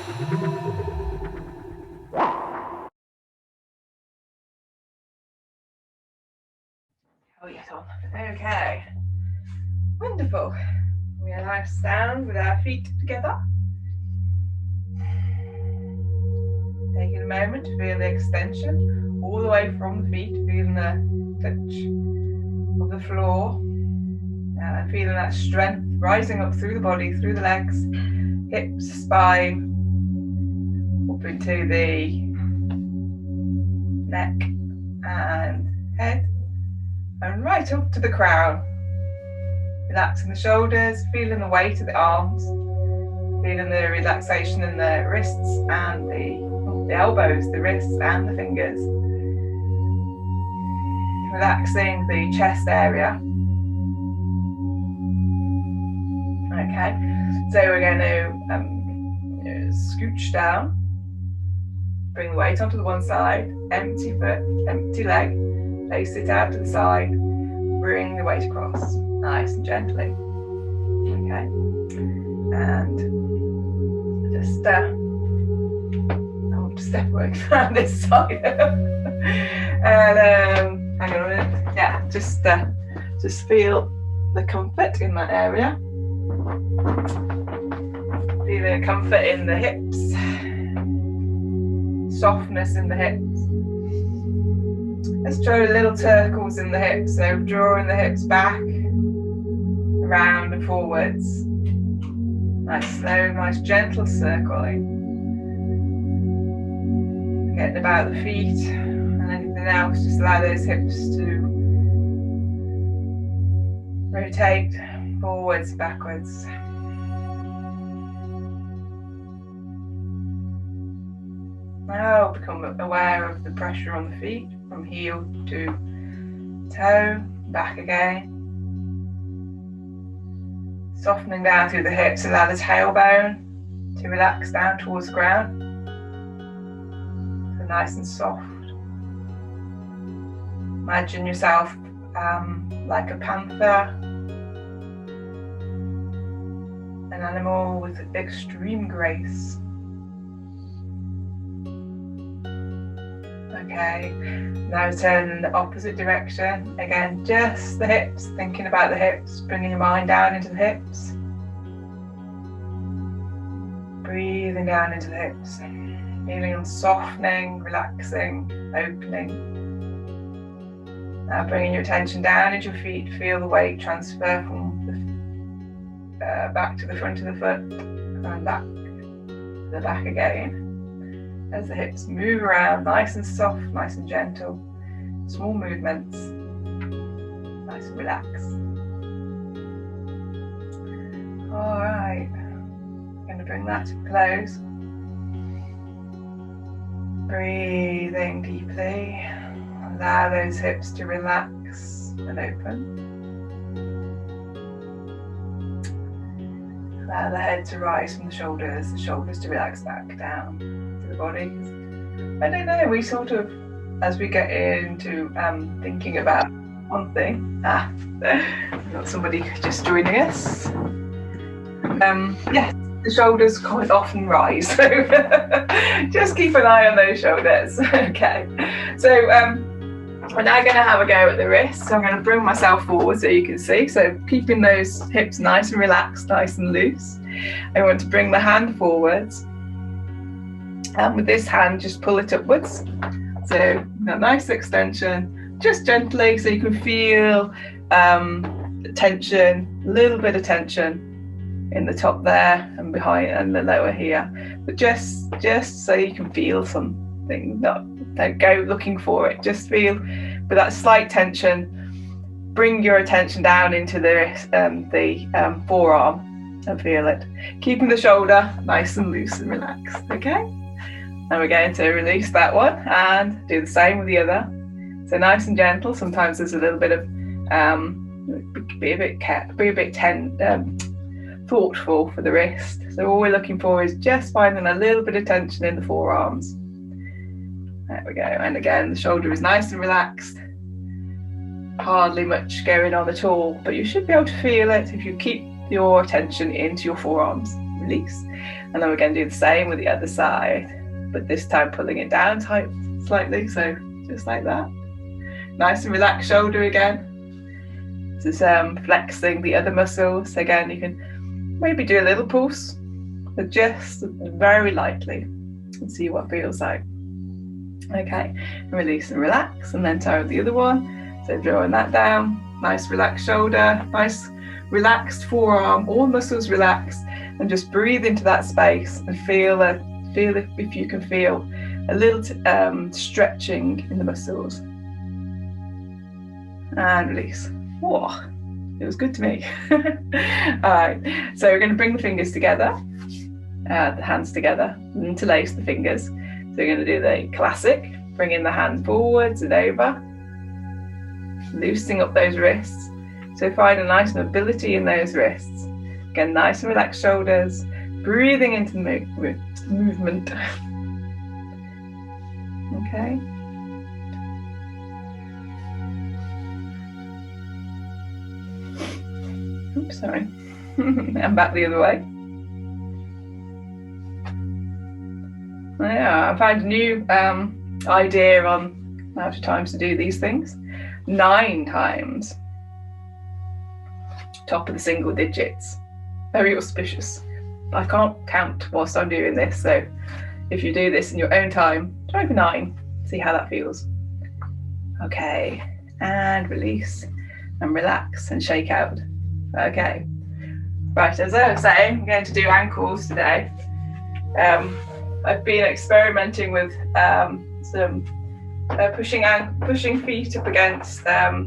Oh, yes, on. Okay. Wonderful. We are now stand with our feet together. Taking a moment to feel the extension all the way from the feet, feeling the touch of the floor. And feeling that strength rising up through the body, through the legs, hips, spine, up into the neck and head, and right up to the crown. Relaxing the shoulders, feeling the weight of the arms, feeling the relaxation in the wrists and the elbows, the wrists and the fingers. Relaxing the chest area. Okay, so we're going to scooch down, bring the weight onto the one side, empty foot, empty leg, place it out to the side, bring the weight across, nice and gently. Okay, and just I want to step away from this side, and hang on a minute. Yeah, just feel the comfort in that area. Feeling comfort in the hips, softness in the hips. Let's draw little circles in the hips, so drawing the hips back, around and forwards. Nice slow, nice gentle circling. Forgetting about the feet and anything else, just allow those hips to rotate forwards, backwards. Now become aware of the pressure on the feet from heel to toe, back again. Softening down through the hips, allow the tailbone to relax down towards the ground. So nice and soft. Imagine yourself like a panther, an animal with extreme grace. Okay, now turn in the opposite direction. Again, just the hips, thinking about the hips, bringing your mind down into the hips. Breathing down into the hips, feeling them softening, relaxing, opening. Now bringing your attention down into your feet, feel the weight transfer from the back to the front of the foot and back to the back again. As the hips move around, nice and soft, nice and gentle, small movements, nice and relaxed. All right, I'm going to bring that to a close. Breathing deeply, allow those hips to relax and open. Allow the head to rise from the shoulders to relax back down. The body. I don't know, we sort of, as we get into thinking about one thing, we've got somebody just joining us. Yes, the shoulders quite often rise, so just keep an eye on those shoulders. Okay, so we're now going to have a go at the wrists. So I'm going to bring myself forward so you can see, so keeping those hips nice and relaxed, nice and loose. I want to bring the hand forwards. With this hand, just pull it upwards. So a nice extension, just gently, so you can feel tension, a little bit of tension in the top there and behind and the lower here. But just so you can feel something. Don't go looking for it. Just feel with that slight tension. Bring your attention down into the forearm and feel it. Keeping the shoulder nice and loose and relaxed. Okay. And we're going to release that one and do the same with the other. So nice and gentle. Sometimes there's a little bit of be a bit thoughtful for the wrist. So all we're looking for is just finding a little bit of tension in the forearms. There we go. And again, the shoulder is nice and relaxed. Hardly much going on at all, but you should be able to feel it if you keep your attention into your forearms. Release. And then we're going to do the same with the other side, but this time pulling it down tight slightly, so just like that. Nice and relaxed shoulder again. This is flexing the other muscles. Again, you can maybe do a little pulse, but just very lightly, and see what it feels like. Okay, release and relax, and then toe the other one. So drawing that down, nice relaxed shoulder, nice relaxed forearm, all muscles relaxed, and just breathe into that space and feel if you can feel a little stretching in the muscles. And release. Whoa, it was good to me. Alright, so we're going to bring the fingers together, the hands together, and interlace the fingers. So we're going to do the classic, bringing the hand forwards and over, loosening up those wrists. So find a nice mobility in those wrists. Again, nice and relaxed shoulders, breathing into the movement. Okay. Oops, sorry. I'm back the other way. Yeah, I found a new idea on how many times to do these things. 9 times. Top of the single digits. Very auspicious. I can't count whilst I'm doing this, so if you do this in your own time, try for 9. See how that feels. Okay, and release and relax and shake out. Okay, right, as I was saying, I'm going to do ankles today. I've been experimenting with some pushing feet up against the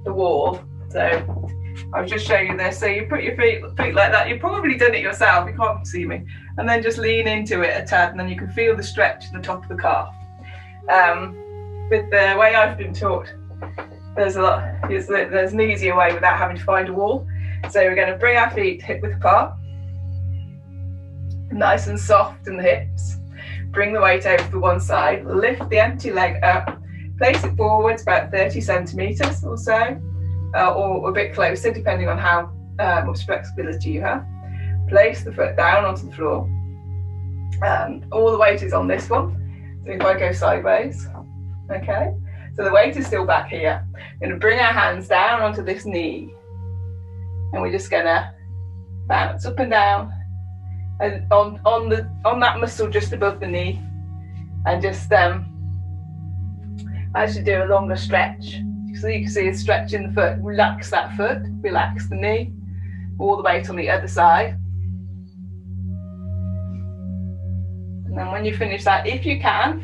wall. So I'll just show you this. So you put your feet like that. You've probably done it yourself, you can't see me. And then just lean into it a tad, and then you can feel the stretch in the top of the calf. With the way I've been taught, there's an easier way without having to find a wall. So we're going to bring our feet hip width apart, nice and soft in the hips. Bring the weight over to one side, lift the empty leg up, place it forwards about 30 centimetres or so, or a bit closer depending on how much flexibility you have. Place the foot down onto the floor, and all the weight is on this one. So if I go sideways, okay, so the weight is still back here. We're going to bring our hands down onto this knee, and we're just going to bounce up and down, and on that muscle just above the knee, and just actually do a longer stretch. So you can see a stretch in the foot. Relax that foot, relax the knee, all the weight on the other side. And then when you finish that, if you can,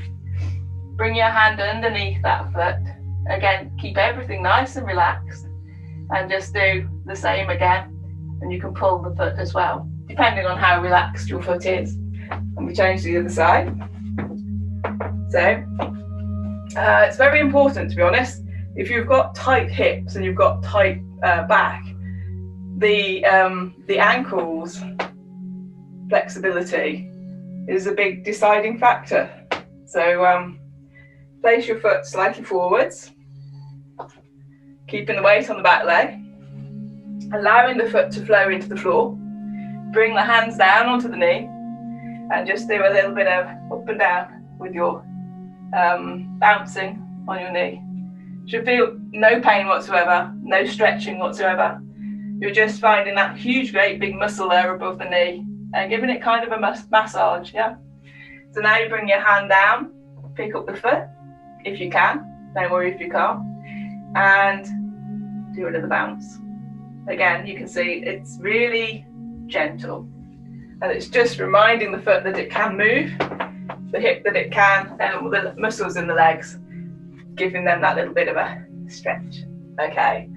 bring your hand underneath that foot. Again, keep everything nice and relaxed, and just do the same again. And you can pull the foot as well, depending on how relaxed your foot is. And we change to the other side. So it's very important, to be honest. If you've got tight hips and you've got tight back, the ankles flexibility is a big deciding factor. So place your foot slightly forwards, keeping the weight on the back leg, allowing the foot to flow into the floor. Bring the hands down onto the knee, and just do a little bit of up and down with your bouncing on your knee. Should feel no pain whatsoever, no stretching whatsoever. You're just finding that huge, great big muscle there above the knee and giving it kind of a massage, yeah? So now you bring your hand down, pick up the foot if you can, don't worry if you can't, and do another bounce. Again, you can see it's really gentle, and it's just reminding the foot that it can move, the hip that it can, and the muscles in the legs, giving them that little bit of a stretch. Okay,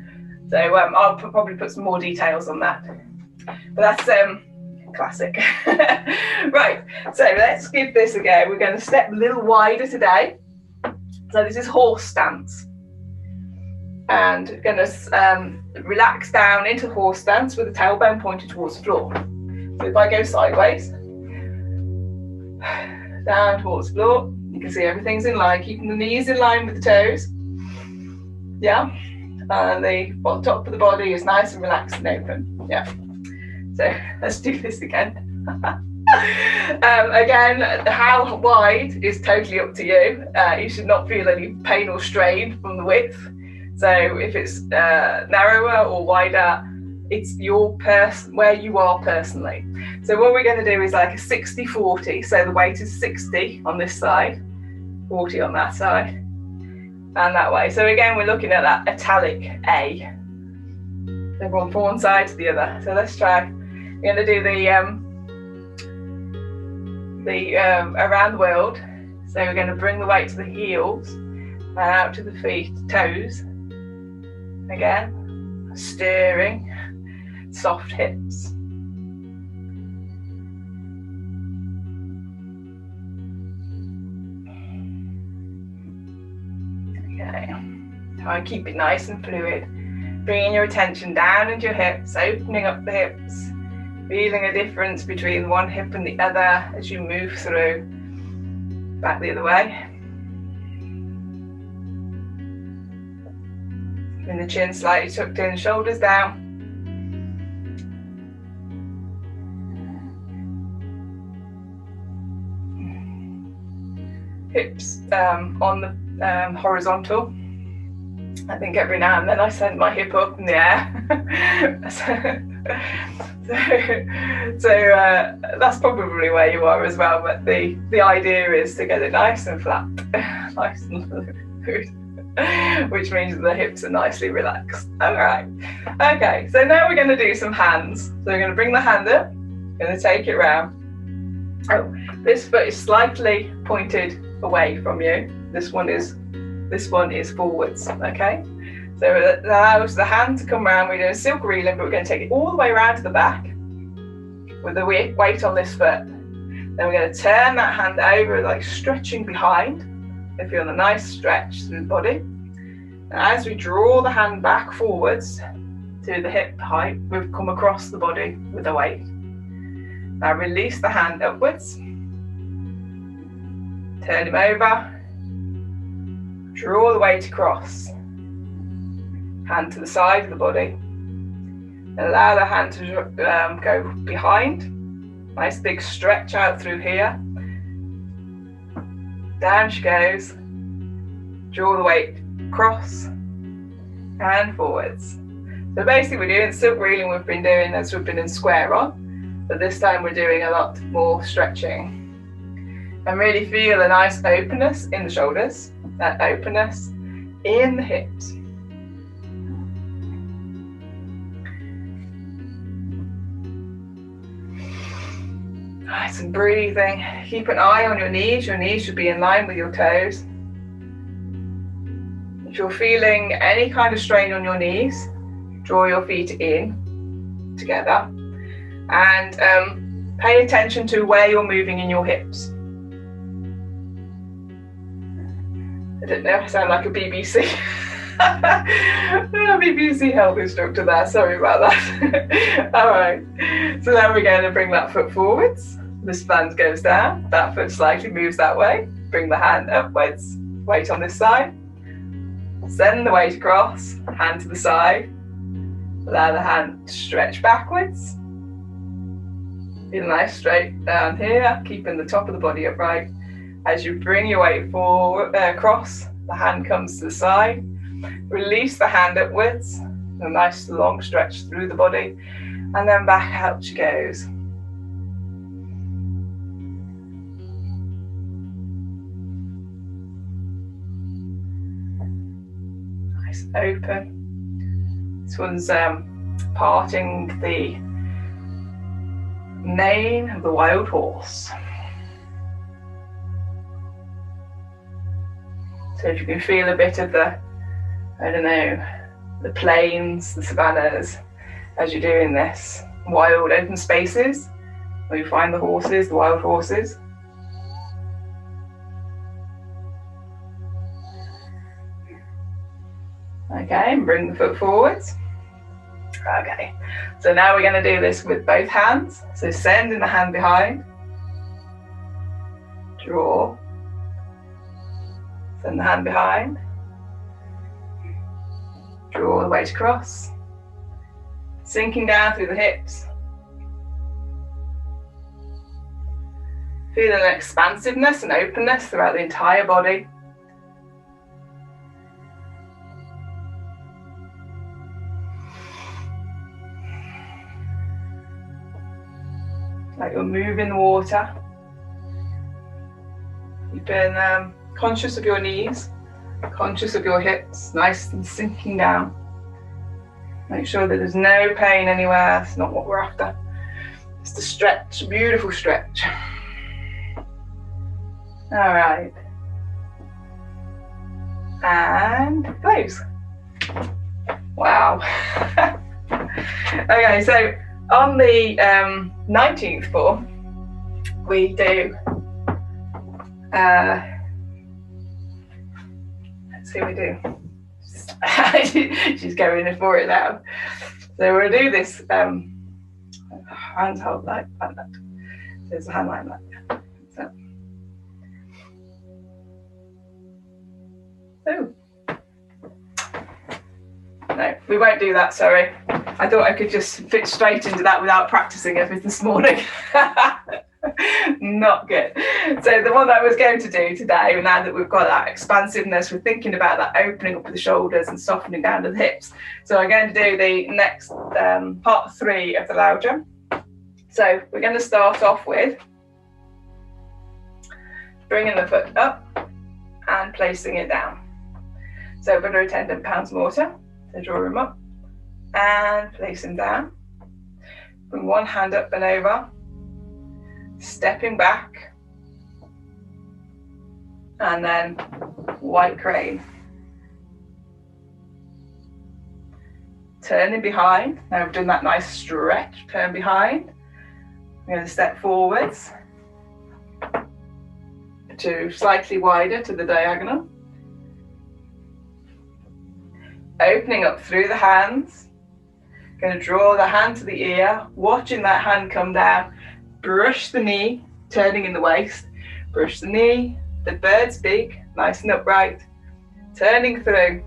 so I'll probably put some more details on that, but that's classic. Right, so let's give this a go. We're going to step a little wider today. So this is horse stance, and we're going to relax down into horse stance with the tailbone pointed towards the floor. So if I go sideways, down towards the floor, you can see everything's in line, keeping the knees in line with the toes. Yeah, and the top of the body is nice and relaxed and open. Yeah. So let's do this again. Again, how wide is totally up to you. You should not feel any pain or strain from the width. So if it's narrower or wider, it's your where you are personally. So what we're going to do is like a 60-40. So the weight is 60 on this side, 40 on that side, and that way. So again, we're looking at that italic A. So from one side to the other. So let's try. We're going to do the around the world. So we're going to bring the weight to the heels and out to the feet, toes. Again, steering, soft hips. Okay, try and keep it nice and fluid. Bringing your attention down into your hips, opening up the hips, feeling a difference between one hip and the other as you move through. Back the other way. Keeping the chin slightly tucked in, shoulders down. Hips on the horizontal. I think every now and then I send my hip up in the air. so that's probably where you are as well, but the idea is to get it nice and flat, nice and fluid, which means the hips are nicely relaxed. All right, okay, so now we're going to do some hands. So we're going to bring the hand up, going to take it round. Oh, this foot is slightly pointed away from you. This one is forwards, okay? So it allows the hand to come round. We're doing silk reeling, but we're going to take it all the way around to the back with the weight on this foot. Then we're going to turn that hand over, like stretching behind. So feel a nice stretch through the body. And as we draw the hand back forwards to the hip height, we've come across the body with the weight. Now release the hand upwards. Turn him over. Draw the weight across. Hand to the side of the body. And allow the hand to go behind. Nice big stretch out through here. Down she goes. Draw the weight across and forwards. So basically we're doing silk reeling we've been doing as we've been in square on. But this time we're doing a lot more stretching. And really feel a nice openness in the shoulders, that openness in the hips. Nice and breathing. Keep an eye on your knees. Your knees should be in line with your toes. If you're feeling any kind of strain on your knees, draw your feet in together. And pay attention to where you're moving in your hips. I don't know, I sound like a BBC. BBC health instructor there, sorry about that. All right, so now we're going to bring that foot forwards. This band goes down, that foot slightly moves that way. Bring the hand upwards, weight on this side. Send the weight across, hand to the side. Allow the hand to stretch backwards. Feel nice straight down here, keeping the top of the body upright. As you bring your weight forward, across, the hand comes to the side. Release the hand upwards, a nice long stretch through the body, and then back out she goes. Nice open. This one's parting the mane of the wild horse. So if you can feel a bit of the, I don't know, the plains, the savannas, as you're doing this, wild open spaces, where you find the horses, the wild horses. Okay, and bring the foot forwards. Okay, so now we're going to do this with both hands. So sending the hand behind, draw, send the hand behind, draw the weight across, sinking down through the hips. Feeling an expansiveness and openness throughout the entire body. Like you're moving the water. You've been conscious of your knees, conscious of your hips, nice and sinking down. Make sure that there's no pain anywhere. That's not what we're after. It's the stretch, beautiful stretch. All right. And close. Wow. Okay, so on the 19th floor, we do, let's see what we do. She's going in for it now. So we'll do this, hands hold like that. There's a hand like that. So. Oh. No, we won't do that, sorry. I thought I could just fit straight into that without practicing it this morning. Not good. So the one that I was going to do today, now that we've got that expansiveness, we're thinking about that opening up of the shoulders and softening down to the hips. So I'm going to do the next part 3 of the Laojia. So we're going to start off with bringing the foot up and placing it down. So butter tendon pounds mortar. So draw him up and place him down. Bring one hand up and over, stepping back, and then white crane. Turning behind. Now we've done that nice stretch, turn behind. We're going to step forwards to slightly wider to the diagonal. Opening up through the hands. Going to draw the hand to the ear, watching that hand come down. Brush the knee, turning in the waist. Brush the knee, the bird's beak, nice and upright. Turning through.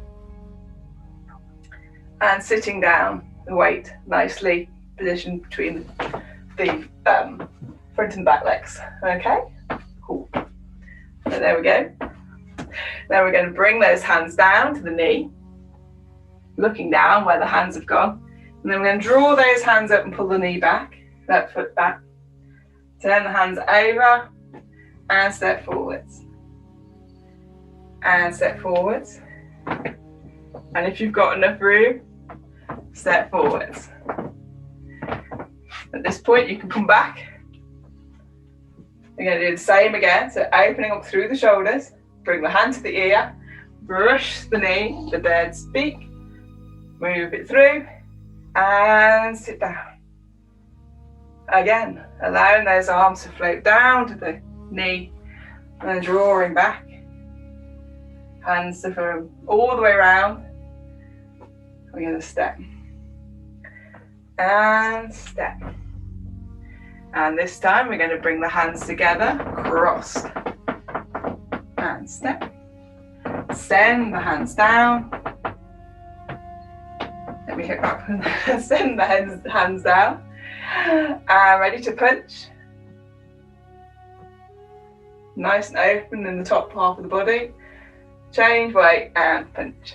And sitting down, the weight nicely positioned between the front and back legs. Okay, cool. So there we go. Now we're going to bring those hands down to the knee, looking down where the hands have gone. And then we're going to draw those hands up and pull the knee back, that foot back. Turn the hands over and step forwards. And step forwards. And if you've got enough room, step forwards. At this point, you can come back. We're going to do the same again. So opening up through the shoulders, bring the hand to the ear, brush the knee, the bird's beak, move it through, and sit down. Again, allowing those arms to float down to the knee, and then drawing back. Hands to from all the way around. We're going to step. And step. And this time we're going to bring the hands together, crossed. And step. Send the hands down. Let me hit back. Send the hands down. And ready to punch. Nice and open in the top half of the body. Change weight and punch.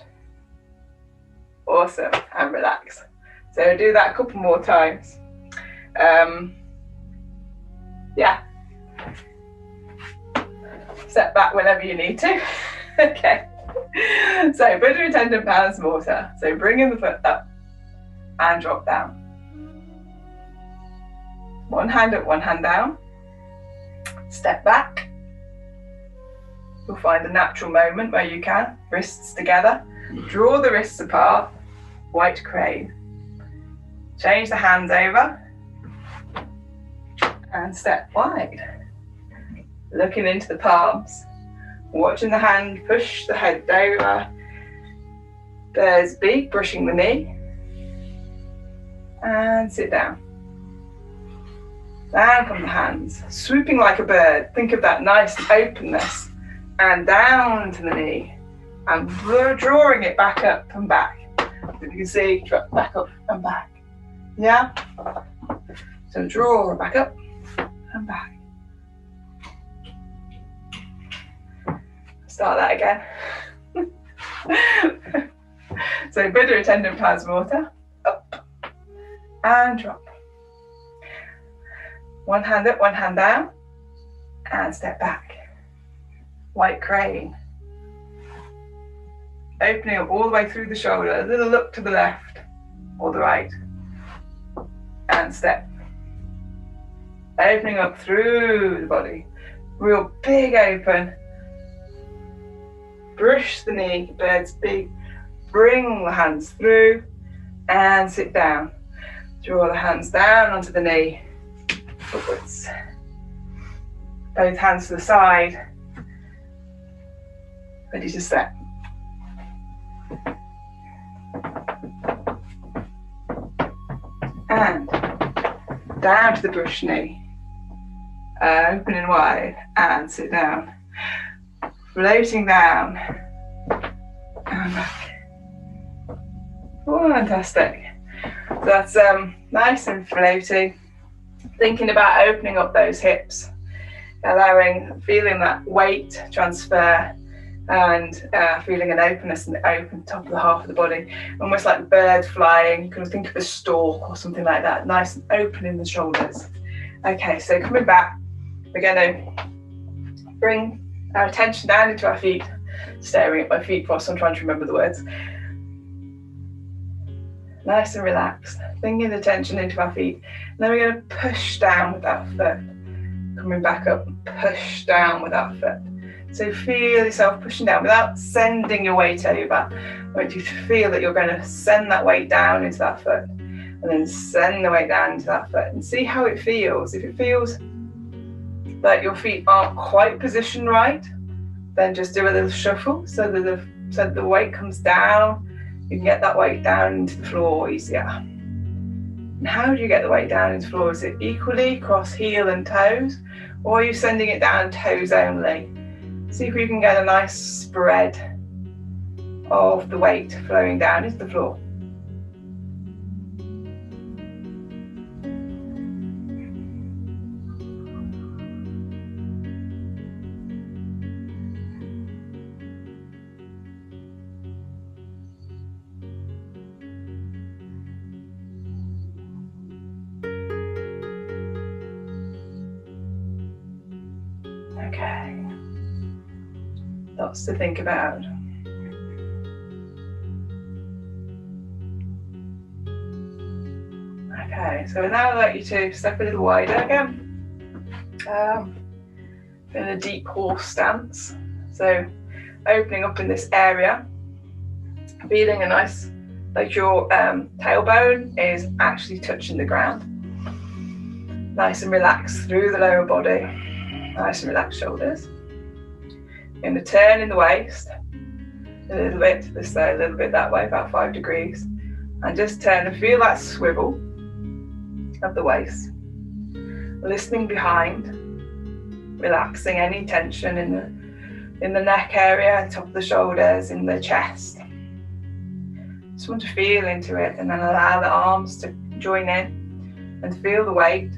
Awesome. And relax. So do that a couple more times. Yeah. Step back whenever you need to. Okay. So butter tendon pounds mortar. So bringing the foot up and drop down. One hand up, one hand down. Step back. You'll find a natural moment where you can. Wrists together. Draw the wrists apart. White crane. Change the hands over. And step wide. Looking into the palms. Watching the hand push the head over. Bird's beak, brushing the knee. And sit down. Down come the hands. Swooping like a bird. Think of that nice openness. And down to the knee. And drawing it back up and back. If you can see, drop back up and back. Yeah? So draw back up and back. start that again. So Buddha attendant plasma water, up and drop. One hand up, one hand down, and step back. White crane. Opening up all the way through the shoulder, a little look to the left or the right, and step. Opening up through the body, real big open. Brush the knee, bird's beak. Bring the hands through and sit down. Draw the hands down onto the knee, upwards. Both hands to the side, ready to step. And down to the brush knee, opening wide and sit down. Floating down and back. Oh, fantastic. So that's nice and floaty. Thinking about opening up those hips, feeling that weight transfer, and feeling an openness in the open top of the half of the body, almost like a bird flying. You can think of a stalk or something like that, nice and open in the shoulders. Okay, so coming back, we're going to bring our attention down into our feet, staring at my feet whilst I'm trying to remember the words. Nice and relaxed, bringing the attention into our feet. And then we're going to push down with that foot. Coming back up, push down with that foot. So feel yourself pushing down without sending your weight over. I want you to feel that you're going to send that weight down into that foot. And then send the weight down into that foot. And see how it feels. If it feels like your feet aren't quite positioned right, then just do a little shuffle so that the weight comes down. You can get that weight down into the floor easier. And how do you get the weight down into the floor? Is it equally across heel and toes, or are you sending it down toes only? See if you can get a nice spread of the weight flowing down into the floor. Okay, lots to think about. Okay, so now I'd like you to step a little wider again. In a deep horse stance. So opening up in this area, feeling a nice, like your tailbone is actually touching the ground. Nice and relaxed through the lower body. Nice and relaxed shoulders. You're going to turn in the waist a little bit this way, a little bit that way, about 5 degrees, and just turn and feel that swivel of the waist. Listening behind, relaxing any tension in the neck area, top of the shoulders, in the chest. Just want to feel into it, and then allow the arms to join in and feel the weight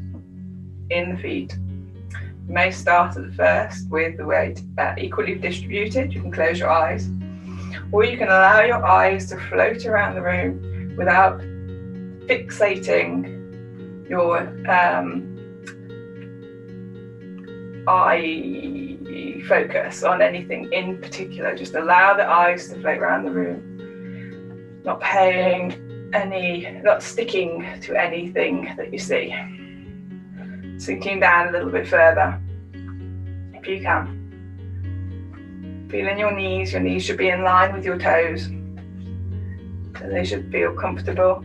in the feet. You may start at the first with the weight equally distributed. You can close your eyes, or you can allow your eyes to float around the room without fixating your eye focus on anything in particular. Just allow the eyes to float around the room, not sticking to anything that you see. Sinking down a little bit further, if you can. Feeling your knees should be in line with your toes. So they should feel comfortable.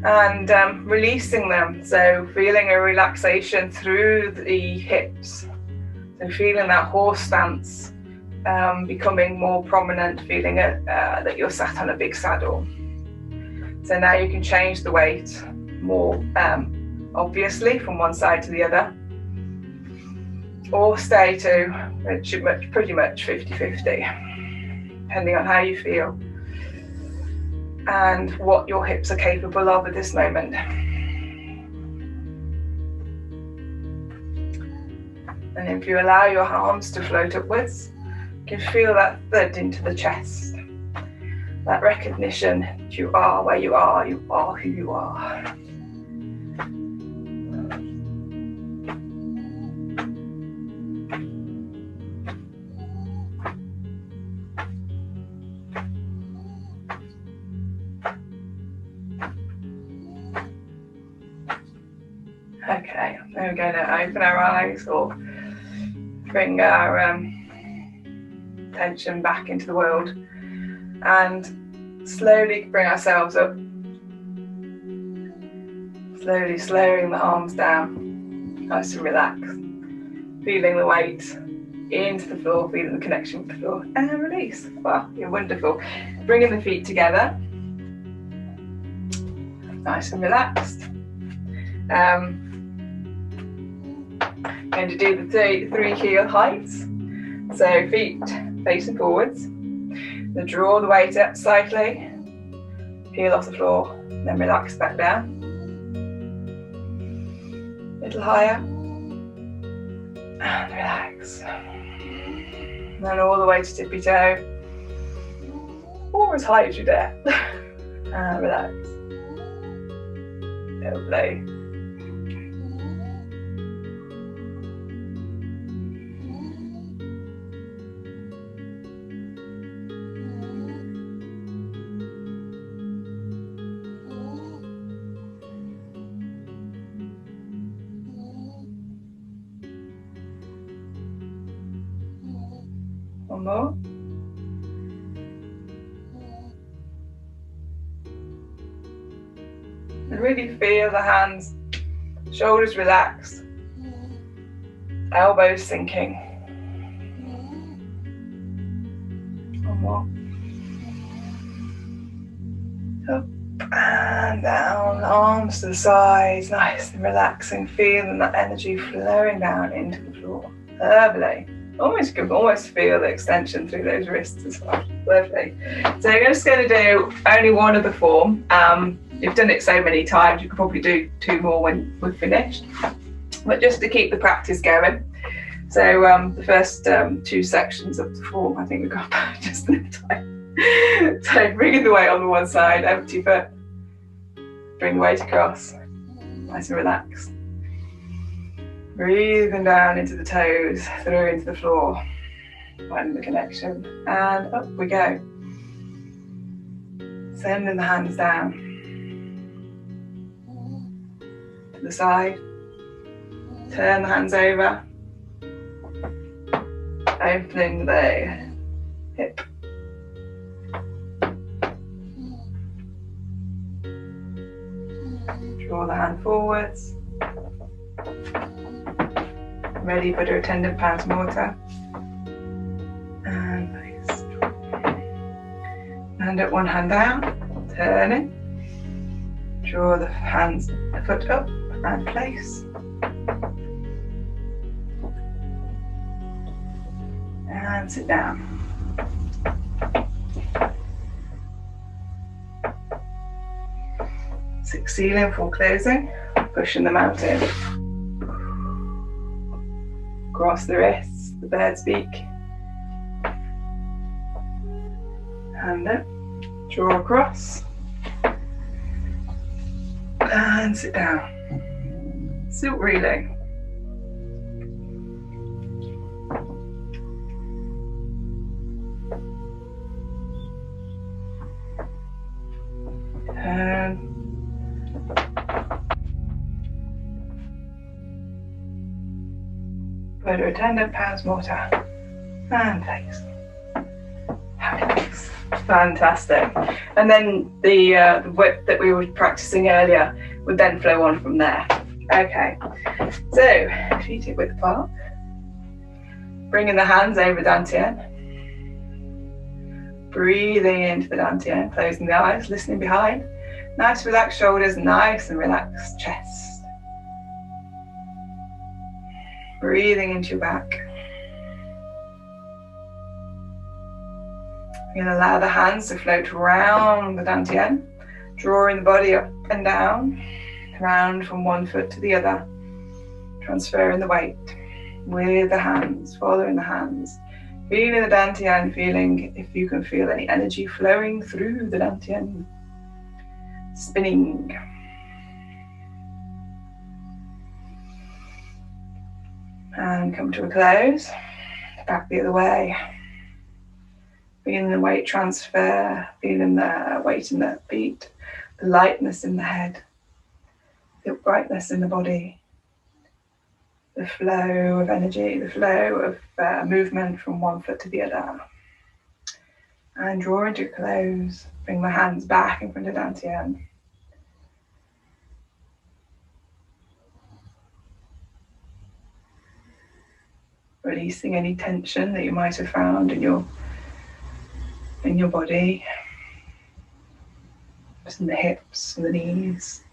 And releasing them, so feeling a relaxation through the hips. So feeling that horse stance becoming more prominent, feeling that you're sat on a big saddle. So now you can change the weight more obviously from one side to the other, or stay to pretty much 50-50, depending on how you feel and what your hips are capable of at this moment. And if you allow your arms to float upwards, You can feel that thud into the chest. That recognition that you are where you are who you are. Okay, then we're going to open our eyes or bring our attention back into the world and slowly bring ourselves up. Slowly slowing the arms down, nice and relaxed. Feeling the weight into the floor, feeling the connection with the floor, and then release. Wow, you're wonderful. Bringing the feet together, nice and relaxed. Going to do the three heel heights. So feet facing forwards. Then draw the weight up slightly, heel off the floor, then relax back down. A little higher, and relax. And then all the way to tippy toe, or as high as you dare, and relax. Lovely. One more. And really feel the hands, shoulders relaxed, elbows sinking. One more. Up and down, arms to the sides, nice and relaxing, feeling that energy flowing down into the floor. Lovely. You can almost feel the extension through those wrists as well. Lovely. So you're just going to do only one of the form. You've done it so many times, you could probably do two more when we're finished. But just to keep the practice going. So the first two sections of the form, I think we've got just enough time. So bringing the weight on the one side, empty foot. Bring the weight across, nice and relaxed. Breathing down into the toes, through into the floor, finding the connection, and up we go. Sending the hands down to the side, turn the hands over, opening the hip. Draw the hand forwards. Ready for the attendant pars morta. And place. And at one hand down, turning. Draw the hands, the foot up and place. And sit down. Six ceiling for closing. Pushing the mountain. Cross the wrists, the bird's beak. Hand up, draw across. And sit down. Silk reeling. Turn. Further attendant pars morta. And place. Nice. Fantastic. And then the whip that we were practicing earlier would then flow on from there. Okay. So, feet hip width apart. Bringing the hands over dantien. Breathing into the dantien, closing the eyes, listening behind. Nice relaxed shoulders, nice and relaxed chest. Breathing into your back. You're going to allow the hands to float around the dantien, drawing the body up and down, round from one foot to the other, transferring the weight with the hands, following the hands, Feeling the dantien, feeling if you can feel any energy flowing through the dantien, spinning. And come to a close, back the other way. Feeling the weight transfer, feeling the weight in the feet, the lightness in the head, the brightness in the body, the flow of energy, the flow of movement from one foot to the other. And draw into a close, bring the hands back in front of dantien. Releasing any tension that you might have found in your body, just in the hips and the knees.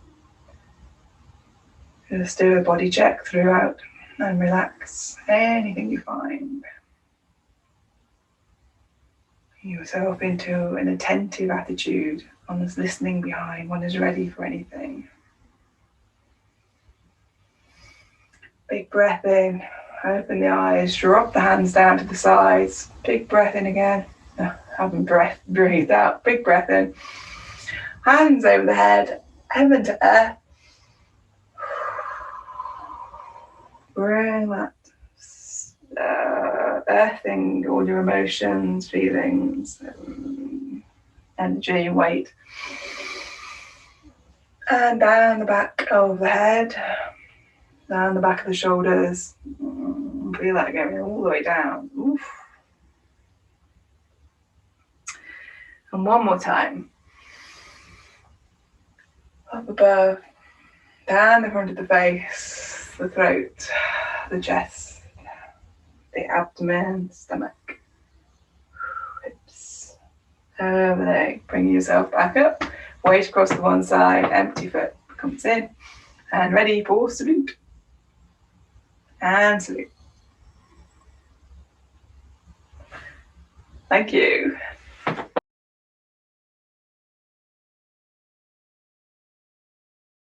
Just do a body check throughout and relax anything you find. Bring yourself into an attentive attitude. One is listening behind, one is ready for anything. Big breath in, open the eyes, drop the hands down to the sides. Big breath in again. Haven't breathed out. Big breath in. Hands over the head, heaven to earth. Bring that earthing all your emotions, feelings, energy, weight. And down the back of the head, down the back of the shoulders. Feel that going all the way down. Oof. And one more time. Up above, down the front of the face, the throat, the chest, the abdomen, stomach, hips, over the leg. Bring yourself back up. Weight across to one side, empty foot comes in. And ready for salute. And salute. Thank you.